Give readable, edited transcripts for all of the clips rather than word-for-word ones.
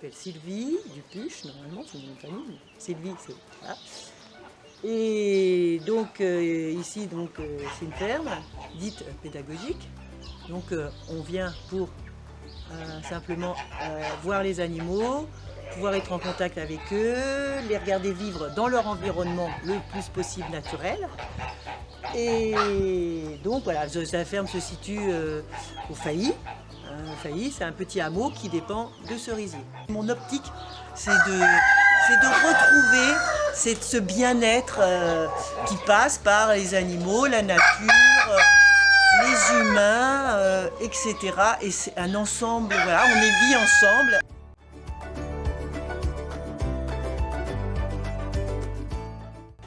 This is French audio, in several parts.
s'appelle Sylvie Dupuche, normalement c'est mon nom de famille. Sylvie, c'est voilà. Et donc ici c'est une ferme dite pédagogique. Donc on vient pour simplement voir les animaux, pouvoir être en contact avec eux, les regarder vivre dans leur environnement le plus possible naturel. Et donc voilà, la ferme se situe au Failly. Failly, c'est un petit hameau qui dépend de Cerisier. Mon optique, c'est de retrouver ce bien-être qui passe par les animaux, la nature, les humains, etc. Et c'est un ensemble, voilà, on est vie ensemble.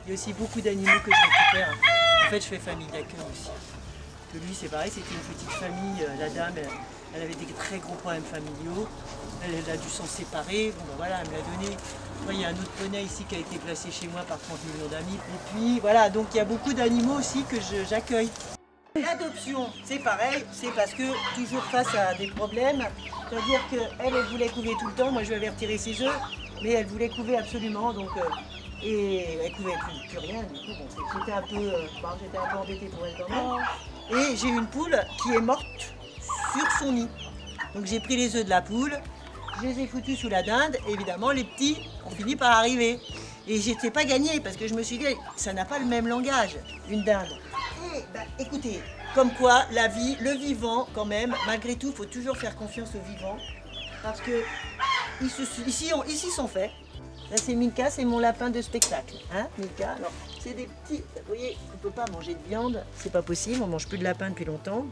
Il y a aussi beaucoup d'animaux que je récupère. En fait, je fais famille d'accueil aussi. Que lui, c'est pareil, c'était une petite famille. La dame, elle avait des très gros problèmes familiaux. Elle a dû s'en séparer. Bon, ben voilà, elle me l'a donné. Moi, il y a un autre poney ici qui a été placé chez moi par 30 millions d'amis. Et puis, voilà, donc il y a beaucoup d'animaux aussi que j'accueille. L'adoption, c'est pareil, c'est parce que toujours face à des problèmes, c'est-à-dire qu'elle voulait couver tout le temps. Moi, je lui avais retiré ses œufs, mais elle voulait couver absolument. Donc, et elle couvait plus rien. Du coup, bon, j'étais un peu embêtée pour elle quand même. Et j'ai une poule qui est morte sur son nid. Donc j'ai pris les œufs de la poule, je les ai foutus sous la dinde. Et évidemment, les petits ont fini par arriver. Et j'étais pas gagnée parce que je me suis dit, ça n'a pas le même langage, une dinde. Et écoutez, comme quoi la vie, le vivant quand même, malgré tout, il faut toujours faire confiance au vivant. Parce que ici sont faits. Là c'est Milka, c'est mon lapin de spectacle. Hein, Milka, alors c'est des petits, vous voyez, on ne peut pas manger de viande, c'est pas possible, on mange plus de lapin depuis longtemps.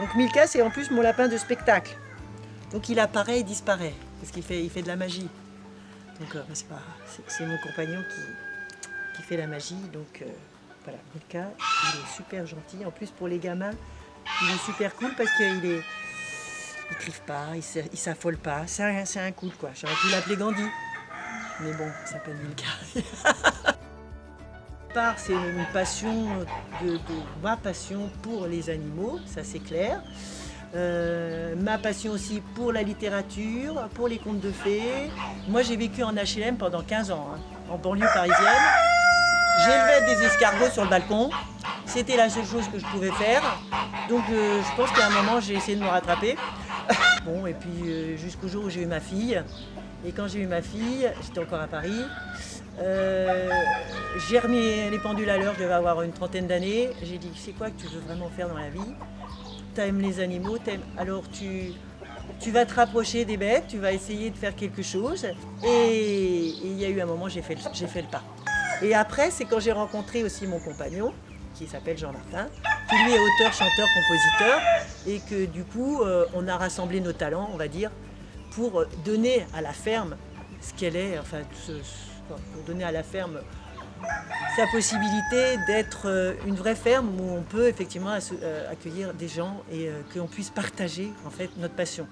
Donc Milka, c'est en plus mon lapin de spectacle. Donc il apparaît et disparaît, parce qu'il fait de la magie. Donc c'est mon compagnon qui fait la magie. Donc voilà, Milka, il est super gentil. En plus pour les gamins, il est super cool parce qu'il crive pas, il s'affole pas. C'est un cool quoi. J'aurais pu l'appeler Gandhi. Mais bon, il s'appelle Milka. C'est une passion, ma passion pour les animaux, ça c'est clair. Ma passion aussi pour la littérature, pour les contes de fées. Moi j'ai vécu en HLM pendant 15 ans, hein, en banlieue parisienne. J'élevais des escargots sur le balcon. C'était la seule chose que je pouvais faire. Donc je pense qu'à un moment j'ai essayé de me rattraper. Bon, et puis jusqu'au jour où j'ai eu ma fille. Et quand j'ai eu ma fille, j'étais encore à Paris, j'ai remis les pendules à l'heure, je devais avoir une trentaine d'années. J'ai dit, c'est quoi que tu veux vraiment faire dans la vie? Tu aimes les animaux, alors tu vas te rapprocher des bêtes, tu vas essayer de faire quelque chose. Et il y a eu un moment, j'ai fait le pas. Et après, c'est quand j'ai rencontré aussi mon compagnon, qui s'appelle Jean-Martin, qui lui est auteur, chanteur, compositeur, et que du coup, on a rassemblé nos talents, on va dire, pour donner à la ferme ce qu'elle est, enfin, pour donner à la ferme sa possibilité d'être une vraie ferme où on peut effectivement accueillir des gens et qu'on puisse partager en fait notre passion.